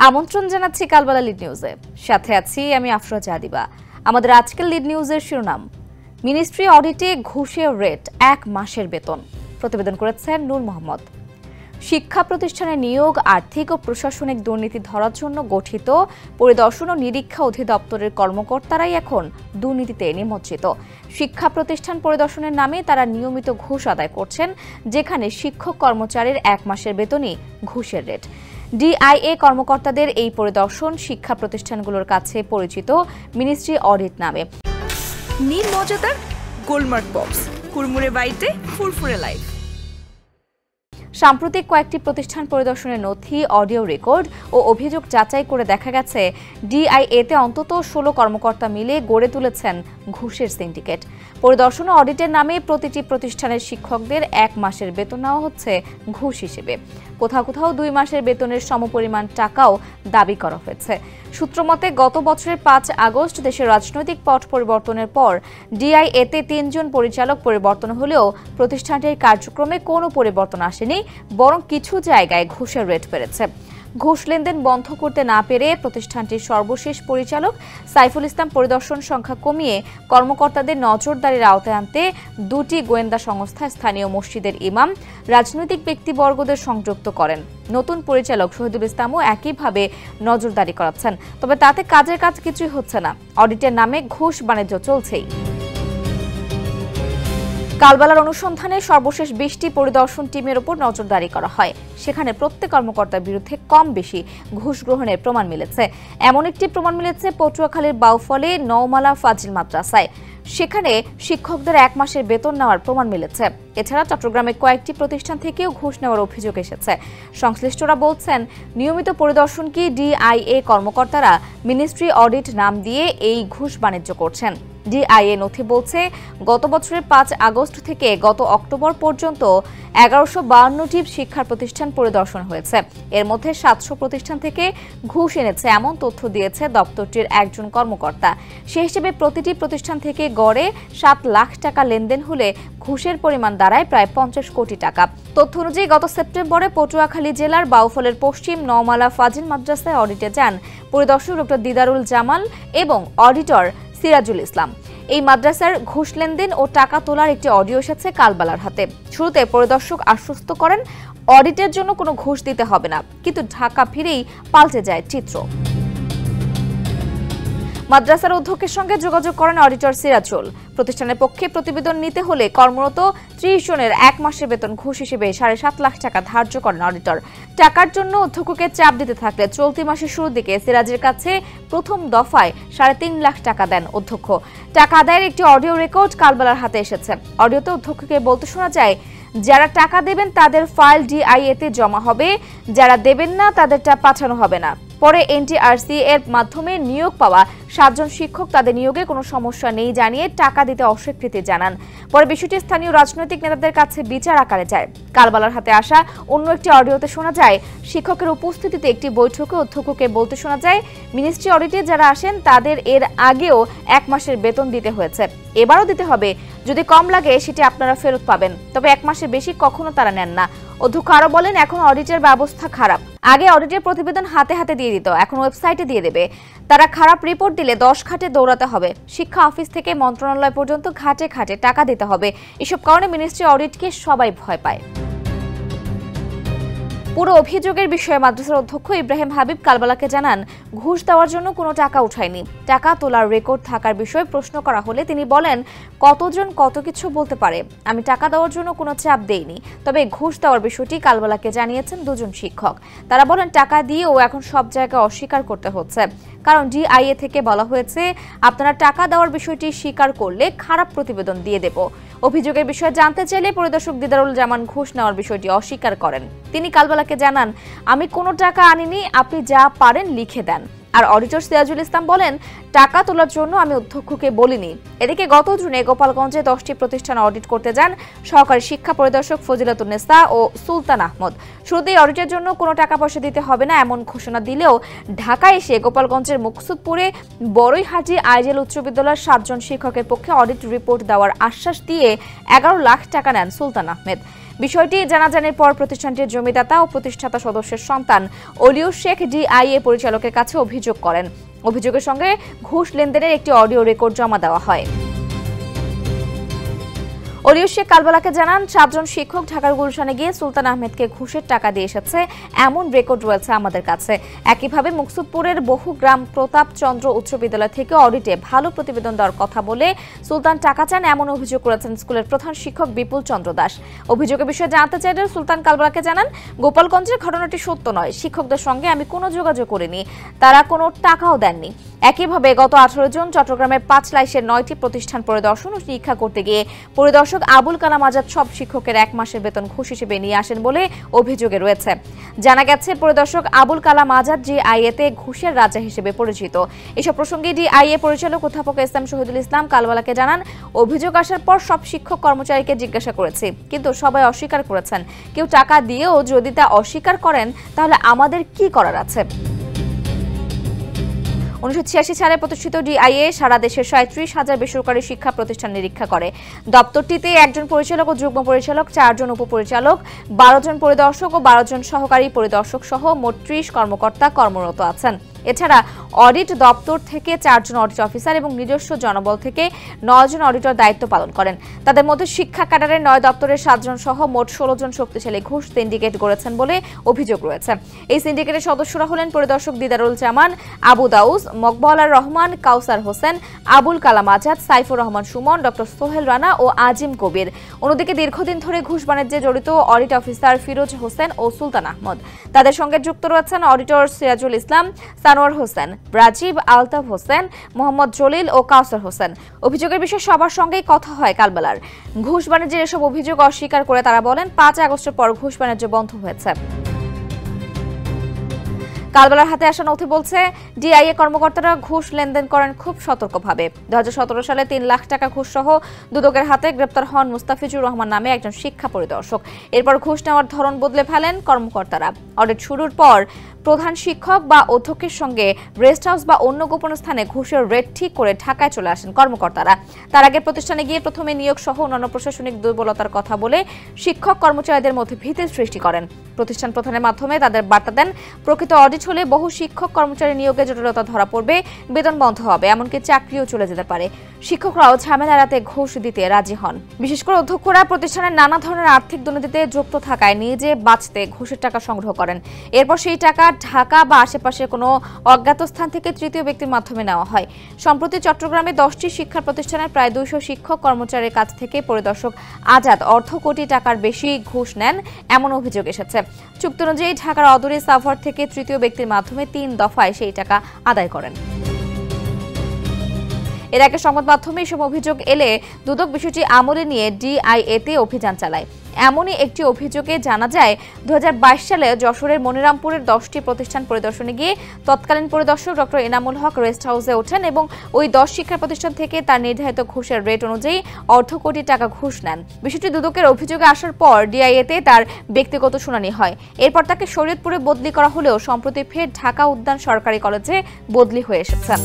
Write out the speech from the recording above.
আমন্ত্রণ জানাচ্ছি কালবেলা লিড নিউজে। সাথে আছি আমি আফরোজা আদিবা। আমাদের আজকের লিড নিউজের শিরোনাম, মিনিস্ট্রি অডিটে ঘুষের রেট 1 মাসের বেতন। প্রতিবেদন করেছেন নূর মোহাম্মদ। শিক্ষা প্রতিষ্ঠানে নিয়োগ, আর্থিক ও প্রশাসনিক দুর্নীতি ধরার জন্য গঠিত পরিদর্শন ও নিরীক্ষা অধিদপ্তরের কর্মকর্তারাই এখন দুর্নীতিতে নিমজ্জিত। শিক্ষা প্রতিষ্ঠান পরিদর্শনের নামে তারা নিয়মিত ঘুষ আদায় করছেন, যেখানে শিক্ষক কর্মচারীর 1 মাসের বেতনই ঘুষের রেট। ডিআইএ কর্মকর্তাদের এই পরিদর্শন শিক্ষা প্রতিষ্ঠানগুলোর কাছে পরিচিত মিনিস্ট্রি অডিট নামে। নির্মজাদার গোলমার্ক বক্স, কুরমুরে বাইটে ফুরফুরে লাইফ। সাম্প্রতিক কয়েকটি প্রতিষ্ঠান পরিদর্শনের নথি, অডিও রেকর্ড ও অভিযোগ যাচাই করে দেখা গেছে ডিআইএতে অন্তত 16 কর্মকর্তা মিলে গড়ে তুলেছেন ঘুষের সিন্ডিকেট। পরিদর্শন ও অডিটের নামে প্রতিটি প্রতিষ্ঠানের শিক্ষকদের 1 মাসের বেতন নেওয়া হচ্ছে ঘুষ হিসেবে। কোথাও কোথাও 2 মাসের বেতনের সমপরিমাণ টাকাও দাবি করা হয়েছে। সূত্রমতে গত বছরের 5 আগস্ট দেশের রাজনৈতিক পট পরিবর্তনের পর ডিআইএতে 3 জন পরিচালক পরিবর্তন হলেও প্রতিষ্ঠানটির কার্যক্রমে কোনো পরিবর্তন আসেনি, বরং কিছু জায়গায় ঘুষের রেট বেড়েছে। ঘুষ লেনদেন বন্ধ করতে না পেরে প্রতিষ্ঠানটির সর্বশেষ পরিচালক সাইফুল ইসলাম পরিদর্শন সংখ্যা কমিয়ে কর্মকর্তাদের নজরদারির আওতায় আনতে 2টি গোয়েন্দা সংস্থা, স্থানীয় মসজিদের ইমাম, রাজনৈতিক ব্যক্তিবর্গদের সংযুক্ত করেন। নতুন পরিচালক শহীদুল ইসলামও একইভাবে নজরদারি করাচ্ছেন, তবে তাতে কাজের কাজ কিছুই হচ্ছে না। অডিটের নামে ঘুষ বাণিজ্য চলছেই। কালবেলার অনুসন্ধানে সর্বশেষ 20টি পরিদর্শন টিমের উপর নজরদারি করা হয়। সেখানে প্রত্যেক কর্মকর্তার বিরুদ্ধে কম বেশি ঘুষ গ্রহণের প্রমাণ মিলেছে। এমন একটি প্রমাণ মিলেছে পটুয়াখালীর বাউফলে নওমালা ফাজিল মাদ্রাসায়। সেখানে শিক্ষকদের 1 মাসের বেতন নেওয়ার প্রমাণ মিলেছে। এছাড়া চট্টগ্রামের কয়েকটি প্রতিষ্ঠান থেকেও ঘুষ নেওয়ার অভিযোগ এসেছে। সংশ্লিষ্টরা বলছেন, নিয়মিত পরিদর্শন কি ডিআইএ কর্মকর্তারা মিনিস্ট্রি অডিট নাম দিয়ে এই ঘুষ বাণিজ্য করছেন। ডিআইএ নথি বলছে, গত বছরের 5 আগস্ট থেকে গত অক্টোবর পর্যন্ত 1152টি শিক্ষা প্রতিষ্ঠান পরিদর্শন হয়েছে। এর মধ্যে 700 প্রতিষ্ঠান থেকে ঘুষ এনেছে এমন তথ্য দিয়েছে দপ্তরটির একজন কর্মকর্তা। সে হিসেবে প্রতিটি প্রতিষ্ঠান থেকে গড়ে 7 লাখ টাকা লেনদেন হলে ঘুষের পরিমাণ দাঁড়ায় প্রায় 50 কোটি টাকা। তথ্য অনুযায়ী গত সেপ্টেম্বরে পটুয়াখালী জেলার বাউফলের পশ্চিম নওমালা ফাজিল মাদ্রাসায় অডিটে যান পরিদর্শক ডক্টর দিদারুল জামাল এবং অডিটর সিরাজুল ইসলাম। এই মাদ্রাসার ঘুষ লেনদেন ও টাকা তোলার একটি অডিও এসেছে কালবেলার হাতে। শুরুতে পরিদর্শক আশ্বস্ত করেন অডিটের জন্য কোনো ঘুষ দিতে হবে না, কিন্তু ঢাকা ফিরেই পাল্টে যায় চিত্র। মাদ্রাসার অধ্যক্ষের সঙ্গে যোগাযোগ করেন অডিটর সিরাজুল। প্রতিষ্ঠানের পক্ষে প্রতিবেদন নিতে হলে কর্মরত 30 জনের 1 মাসের বেতন ঘুষ হিসেবে 7.5 লাখ টাকা ধার্য করেন অডিটর। টাকার জন্য অধ্যক্ষকে চাপ দিতে থাকলে চলতি মাসের শুরুর দিকে সিরাজের কাছে প্রথম দফায় 3.5 লাখ টাকা দেন অধ্যক্ষ। টাকা আদায়ের একটি অডিও রেকর্ড কালবেলার হাতে এসেছে। অডিওতে অধ্যক্ষকে বলতে শোনা যায়, যারা টাকা দেবেন তাদের ফাইল ডিআইএতে জমা হবে, যারা দেবেন না তাদেরটা পাঠানো হবে না। পরে এনটিআরসি এর মাধ্যমে নিয়োগ পাওয়া 7 জন শিক্ষক তাদের নিয়োগে কোনো সমস্যা নেই জানিয়ে টাকা দিতে অস্বীকৃতি জানান। পরে বিষয়টি স্থানীয় রাজনৈতিক নেতাদের কাছে বিচার আকারে যায়। কালবেলার হাতে আসা অন্য একটি অডিওতে শোনা যায়, শিক্ষকের উপস্থিতিতে একটি বৈঠকে অধ্যক্ষকে বলতে শোনা যায়, মিনিস্ট্রি অডিটে যারা আসেন তাদের এর আগেও 1 মাসের বেতন দিতে হয়েছে, এবারও দিতে হবে। যদি কম লাগে সেটি আপনারা ফেরত পাবেন, তবে 1 মাসের বেশি কখনো তারা নেন না। অধ্যক্ষ আরো বলেন, এখন অডিটের ব্যবস্থা খারাপ। আগে অডিটের প্রতিবেদন হাতে হাতে দিয়ে দিত, এখন ওয়েবসাইটে দিয়ে দেবে। তারা খারাপ রিপোর্ট দিলে 10 ঘাটে দৌড়াতে হবে। শিক্ষা অফিস থেকে মন্ত্রণালয় পর্যন্ত ঘাটে ঘাটে টাকা দিতে হবে। এসব কারণে মিনিস্ট্রি অডিটকে সবাই ভয় পায়। পুরো অভিযোগের বিষয়ে মাদ্রাসার অধ্যক্ষ ইব্রাহিম হাবিব কালবেলাকে জানান, ঘুষ দেওয়ার জন্য কোনো টাকা উঠায়নি। টাকা তোলার রেকর্ড থাকার বিষয়ে প্রশ্ন করা হলে তিনি বলেন, কতজন কত কিছু বলতে পারে, আমি টাকা দেওয়ার জন্য কোনো চাপ দেইনি। তবে ঘুষ দেওয়ার বিষয়টি কালবেলাকে জানিয়েছেন 2 জন শিক্ষক। তারা বলেন, টাকা দিয়েও এখন সব জায়গায় অস্বীকার করতে হচ্ছে, কারণ ডিআইএ থেকে বলা হয়েছে আপনারা টাকা দেওয়ার বিষয়টি স্বীকার করলে খারাপ প্রতিবেদন দিয়ে দেব। অভিযোগের বিষয়ে জানতে চাইলে পরিদর্শক দিদারুল জামান ঘুষ নেওয়ার বিষয়টি অস্বীকার করেন। তিনি কালবেলাকে জানান, আমি কোনো টাকা আনিনি, আপনি যা পারেন লিখে দেন। আর অডিটর সিরাজুল ইসলাম বলেন, টাকা তোলার জন্য আমি অধ্যক্ষকে বলিনি। এদিকে গত জুনে গোপালগঞ্জে 10টি প্রতিষ্ঠান অডিট করতে যান সহকারী শিক্ষা পরিদর্শক ফজিলাতুন্নেসা ও সুলতান আহমদ। শুরুতেই অডিটের জন্য কোনো টাকা পয়সা দিতে হবে না এমন ঘোষণা দিলেও ঢাকায় এসে গোপালগঞ্জের মুকসুদপুরে বড়ইহাটি আইজেল উচ্চ বিদ্যালয়ের 7 জন শিক্ষকের পক্ষে অডিট রিপোর্ট দেওয়ার আশ্বাস দিয়ে 11 লাখ টাকা নেন সুলতান আহমেদ। বিষয়টি জানাজানির পর প্রতিষ্ঠানটির জমিদাতা ও প্রতিষ্ঠাতা সদস্যের সন্তান অলিউর শেখ ডিআইএ পরিচালকের কাছে অভিযোগ করেন। অভিযোগের সঙ্গে ঘুষ লেনদেনের একটি অডিও রেকর্ড জমা দেওয়া হয়। অলিউর শেখ কালবেলাকে জানান, 7 জন শিক্ষক ঢাকার গুলশানে গিয়ে সুলতান আহমেদকে ঘুষের টাকা দিয়ে এসেছে, এমন রেকর্ড রয়েছে আমাদের কাছে। একইভাবে মুকসুদপুরের বহুগ্রাম প্রতাপ চন্দ্র উচ্চ বিদ্যালয় থেকে অডিটে ভালো প্রতিবেদন দেওয়ার কথা বলে সুলতান টাকা চান, এমন অভিযোগ করেছেন স্কুলের প্রধান শিক্ষক বিপুল চন্দ্র দাস। অভিযোগের বিষয়ে জানতে চাইলে সুলতান কালবেলাকে জানান, গোপালগঞ্জের ঘটনাটি সত্য নয়, শিক্ষকদের সঙ্গে আমি কোনো যোগাযোগ করিনি, তারা কোনো টাকাও দেননি। একইভাবে গত 18 জুন চট্টগ্রামের 5 লাইশের 9টি প্রতিষ্ঠান পরিদর্শন ও নিরীক্ষা করতে গিয়ে পরিদর্শক আবুল কালাম আজাদ সব শিক্ষকের 1 মাসের বেতন ঘুষ হিসেবে নিয়ে আসেন বলে অভিযোগে রয়েছে। জানা গেছে, পরিদর্শক আবুল কালাম আজাদ ডিআইএতে ঘুষের রাজা হিসেবে পরিচিত। এসব প্রসঙ্গে ডিআইএ পরিচালক অধ্যাপক এসএম শহীদুল ইসলাম কালবেলাকে জানান, অভিযোগ আসার পর সব শিক্ষক কর্মচারীকে জিজ্ঞাসা করেছি, কিন্তু সবাই অস্বীকার করেছেন। কেউ টাকা দিয়েও যদি তা অস্বীকার করেন তাহলে আমাদের কি করার আছে? 1986 সালে প্রতিষ্ঠিত ডিআইএ সারা দেশের 37,000 বেসরকারি শিক্ষা প্রতিষ্ঠান নিরীক্ষা করে। দপ্তরটিতে 1 জন পরিচালক ও যুগ্ম পরিচালক, 4 জন উপপরিচালক, 12 জন পরিদর্শক ও 12 জন সহকারী পরিদর্শক সহ মোট 30 কর্মকর্তা কর্মরত আছেন। এছাড়া অডিট দপ্তর থেকে 4 জন অডিট অফিসার এবং নিজস্ব জনবল থেকে 9 জন অডিটর দায়িত্ব পালন করেন। তাদের মধ্যে শিক্ষা ক্যাডারের 9 দপ্তরের 7 জন সহ মোট 16 জন শক্তিশালী ঘুষ সিন্ডিকেট গড়েছেন বলে অভিযোগ রয়েছে। এই সিন্ডিকেটের সদস্যরা হলেন পরিদর্শক দিদারুল জামান, আবু দাউস, মকবুলার রহমান, কাউসার হোসেন, আবুল কালাম আজাদ, সাইফুর রহমান সুমন, ডক্টর সোহেল রানা ও আজিম কবির। অন্যদিকে দীর্ঘদিন ধরে ঘুষ বাণিজ্যে জড়িত অডিট অফিসার ফিরোজ হোসেন ও সুলতান আহমদ। তাদের সঙ্গে যুক্ত রয়েছেন অডিটর সিরাজুল ইসলাম, সানোয়ার হোসেন, রাজীব, আলতাফ হোসেন, মোহাম্মদ জলিল ও কাউসার হোসেন। অভিযোগের বিষয়ে সবার সঙ্গেই কথা হয় কালবেলার। ঘুষ বাণিজ্যের এসব অভিযোগ অস্বীকার করে তারা বলেন, 5 আগস্টের পর ঘুষ বাণিজ্য বন্ধ হয়েছে। কালবেলার হাতে আসা নথি বলছে, ডিআইএ কর্মকর্তারা ঘুষ লেনদেন করেন খুব সতর্কভাবে। 2017 সালে 3 লাখ টাকা ঘুষ সহ দুদকের হাতে গ্রেপ্তার হন মুস্তাফিজুর রহমান নামে একজন শিক্ষা পরিদর্শক। এরপর ঘুষ নেওয়ার ধরন বদলে ফেলেন কর্মকর্তারা। অডিট শুরুর পর প্রধান শিক্ষক বা অধ্যক্ষের সঙ্গে রেস্ট হাউস বা অন্য গোপন স্থানে ঘুষের রেট ঠিক করে ঢাকায় চলে আসেন কর্মকর্তারা। তার আগে প্রতিষ্ঠানে গিয়ে প্রথমে নিয়োগ সহ অন্যান্য প্রশাসনিক দুর্বলতার কথা বলে শিক্ষক কর্মচারীদের মধ্যে ভীতির সৃষ্টি করেন। প্রতিষ্ঠান প্রধানের মাধ্যমে তাদের বার্তা দেন, প্রকৃত অডিট হলে বহু শিক্ষক কর্মচারী নিয়োগে জটিলতা ধরা পড়বে, বেতন বন্ধ হবে, এমনকি চাকরিও চলে যেতে পারে। শিক্ষকরাও ঝামেলা এড়াতে ঘুষ দিতে রাজি হন। বিশেষ করে অধ্যক্ষরা প্রতিষ্ঠানের নানা ধরনের আর্থিক দুর্নীতিতে যুক্ত থাকায় নিজে বাঁচতে ঘুষের টাকা সংগ্রহ করেন। এরপর সেই টাকা ঢাকা বা আশেপাশে কোনো অজ্ঞাত স্থান থেকে তৃতীয় ব্যক্তির মাধ্যমে নেওয়া হয়। সম্প্রতি চট্টগ্রামে 10টি শিক্ষা প্রতিষ্ঠানের প্রায় 200 শিক্ষক কর্মচারীর কাছ থেকে পরিদর্শক আজাদ অর্ধ কোটি টাকার বেশি ঘুষ নেন, এমন অভিযোগ এসেছে। চুক্তি অনুযায়ী ঢাকার অদূরে সাভার থেকে তৃতীয় ব্যক্তির মাধ্যমে 3 দফায় সেই টাকা আদায় করেন। এর আগে সংবাদ মাধ্যমে এসব অভিযোগ এলে দুদক বিষয়টি আমলে নিয়ে ডিআইএতে অভিযান চালায়। এমনই একটি অভিযোগে জানা যায়, 2022 সালে যশোরের মনিরামপুরের 10টি প্রতিষ্ঠান পরিদর্শনে গিয়ে তৎকালীন পরিদর্শক ডক্টর এনামুল হক রেস্ট হাউসে ওঠেন এবং ওই 10 শিক্ষা প্রতিষ্ঠান থেকে তার নির্ধারিত ঘুষের রেট অনুযায়ী অর্ধ কোটি টাকা ঘুষ নেন। বিষয়টি দুদকের অভিযোগে আসার পর ডিআইএতে তার ব্যক্তিগত শুনানি হয়। এরপর তাকে শরীয়তপুরে বদলি করা হলেও সম্প্রতি ফের ঢাকা উদ্যান সরকারি কলেজে বদলি হয়ে এসেছেন।